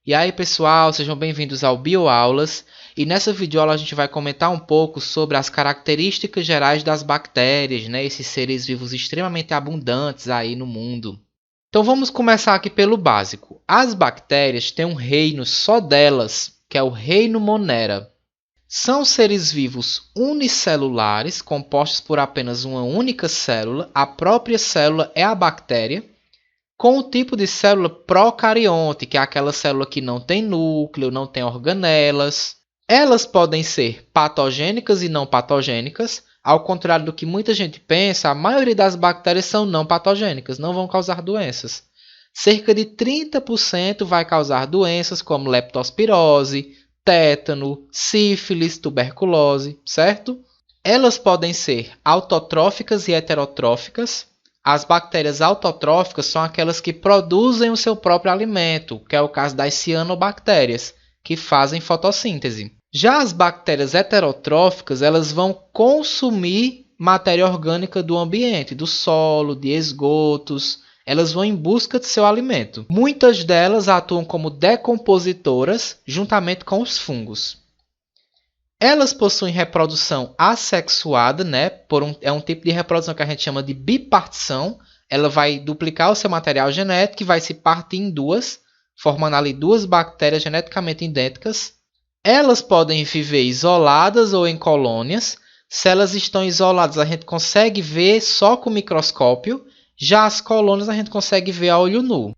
E aí pessoal, sejam bem-vindos ao Bioaulas e nessa videoaula a gente vai comentar um pouco sobre as características gerais das bactérias, esses seres vivos extremamente abundantes aí no mundo. Então vamos começar aqui pelo básico. As bactérias têm um reino só delas, que é o reino Monera. São seres vivos unicelulares, compostos por apenas uma única célula, a própria célula é a bactéria, com o tipo de célula procarionte, que é aquela célula que não tem núcleo, não tem organelas. Elas podem ser patogênicas e não patogênicas. Ao contrário do que muita gente pensa, a maioria das bactérias são não patogênicas, não vão causar doenças. Cerca de 30% vai causar doenças como leptospirose, tétano, sífilis, tuberculose, certo? Elas podem ser autotróficas e heterotróficas. As bactérias autotróficas são aquelas que produzem o seu próprio alimento, que é o caso das cianobactérias, que fazem fotossíntese. Já as bactérias heterotróficas, elas vão consumir matéria orgânica do ambiente, do solo, de esgotos. Elas vão em busca de seu alimento. Muitas delas atuam como decompositoras, juntamente com os fungos. Elas possuem reprodução assexuada, é um tipo de reprodução que a gente chama de bipartição. Ela vai duplicar o seu material genético e vai se partir em duas, formando ali duas bactérias geneticamente idênticas. Elas podem viver isoladas ou em colônias. Se elas estão isoladas, a gente consegue ver só com o microscópio. Já as colônias a gente consegue ver a olho nu.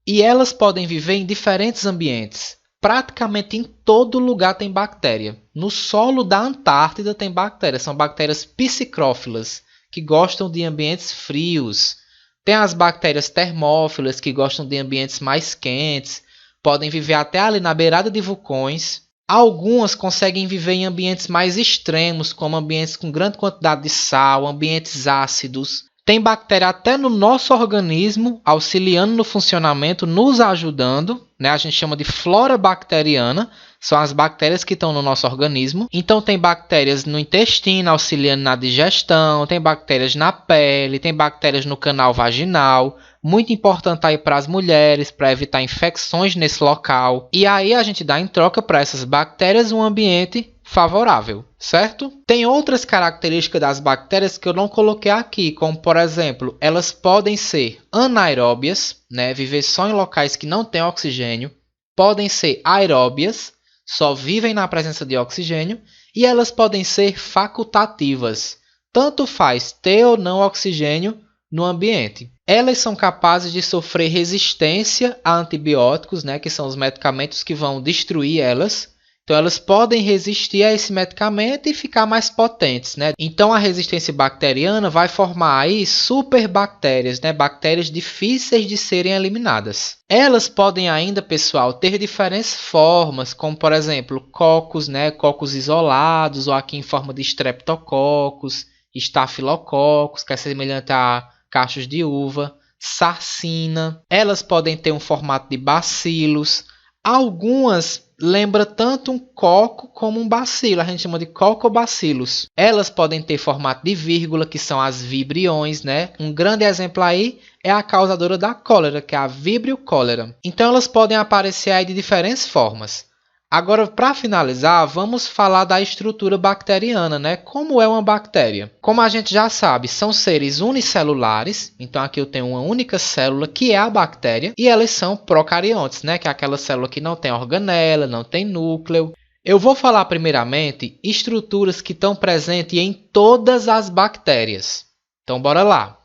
E elas podem viver em diferentes ambientes. Praticamente em todo lugar tem bactéria. No solo da Antártida tem bactérias. São bactérias psicrófilas, que gostam de ambientes frios. Tem as bactérias termófilas, que gostam de ambientes mais quentes. Podem viver até ali na beirada de vulcões. Algumas conseguem viver em ambientes mais extremos, como ambientes com grande quantidade de sal, ambientes ácidos. Tem bactéria até no nosso organismo, auxiliando no funcionamento, nos ajudando. A gente chama de flora bacteriana. São as bactérias que estão no nosso organismo. Então tem bactérias no intestino, auxiliando na digestão. Tem bactérias na pele, tem bactérias no canal vaginal. Muito importante aí para as mulheres, para evitar infecções nesse local. E aí a gente dá em troca para essas bactérias um ambiente favorável, certo? Tem outras características das bactérias que eu não coloquei aqui, como por exemplo, elas podem ser anaeróbias, viver só em locais que não têm oxigênio, podem ser aeróbias, só vivem na presença de oxigênio, e elas podem ser facultativas, tanto faz ter ou não oxigênio no ambiente. Elas são capazes de sofrer resistência a antibióticos, que são os medicamentos que vão destruir elas. Então, elas podem resistir a esse medicamento e ficar mais potentes, Então, a resistência bacteriana vai formar aí superbactérias, bactérias difíceis de serem eliminadas. Elas podem ainda, pessoal, ter diferentes formas, como, por exemplo, cocos, cocos isolados, ou aqui em forma de streptococcus, estafilococos, que é semelhante a cachos de uva, sarcina. Elas podem ter um formato de bacilos. Algumas lembram tanto um coco como um bacilo, a gente chama de cocobacilos. Elas podem ter formato de vírgula, que são as vibriões, Um grande exemplo aí é a causadora da cólera, que é a Vibrio cholera. Então elas podem aparecer aí de diferentes formas. Agora, para finalizar, vamos falar da estrutura bacteriana, Como é uma bactéria? Como a gente já sabe, são seres unicelulares. Então, aqui eu tenho uma única célula, que é a bactéria. E elas são procariontes, que é aquela célula que não tem organela, não tem núcleo. Eu vou falar primeiramente estruturas que estão presentes em todas as bactérias. Então, bora lá.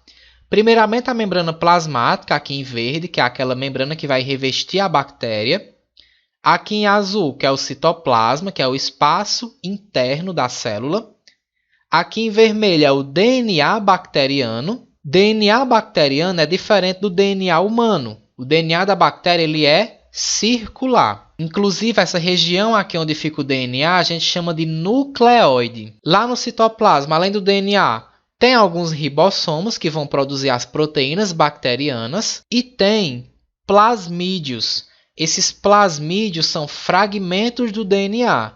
Primeiramente, a membrana plasmática, aqui em verde, que é aquela membrana que vai revestir a bactéria. Aqui em azul, que é o citoplasma, que é o espaço interno da célula. Aqui em vermelho é o DNA bacteriano. DNA bacteriano é diferente do DNA humano. O DNA da bactéria ele é circular. Inclusive, essa região aqui onde fica o DNA, a gente chama de nucleóide. Lá no citoplasma, além do DNA, tem alguns ribossomos que vão produzir as proteínas bacterianas. E tem plasmídios. Esses plasmídios são fragmentos do DNA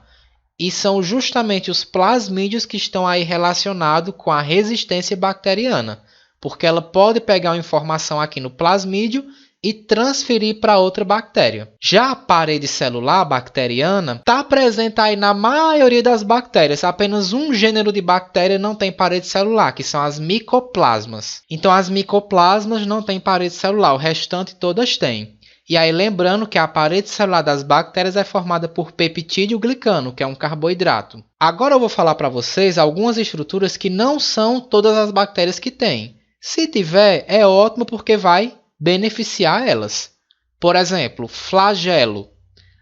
e são justamente os plasmídios que estão aí relacionados com a resistência bacteriana. porque ela pode pegar uma informação aqui no plasmídio e transferir para outra bactéria. Já a parede celular bacteriana está presente aí na maioria das bactérias. Apenas um gênero de bactéria não tem parede celular, que são as micoplasmas. Então as micoplasmas não têm parede celular, o restante todas têm. E aí lembrando que a parede celular das bactérias é formada por peptídeo glicano, que é um carboidrato. Agora eu vou falar para vocês algumas estruturas que não são todas as bactérias que têm. Se tiver, é ótimo porque vai beneficiar elas. Por exemplo, flagelo.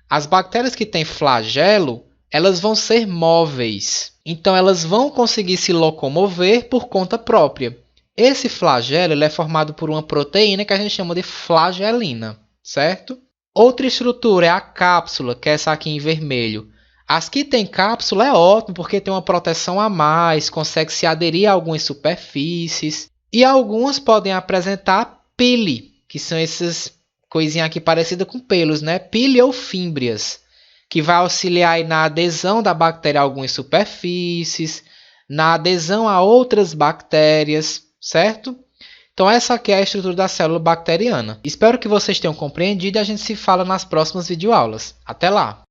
As bactérias que têm flagelo, elas vão ser móveis. Então elas vão conseguir se locomover por conta própria. Esse flagelo ele é formado por uma proteína que a gente chama de flagelina, certo? Outra estrutura é a cápsula, que é essa aqui em vermelho. As que têm cápsula é ótimo porque tem uma proteção a mais, consegue se aderir a algumas superfícies. E algumas podem apresentar pile, que são essas coisinhas aqui parecidas com pelos, né? Pile ou fímbrias, que vai auxiliar aí na adesão da bactéria a algumas superfícies, na adesão a outras bactérias, certo? Então essa aqui é a estrutura da célula bacteriana. Espero que vocês tenham compreendido e a gente se fala nas próximas videoaulas. Até lá!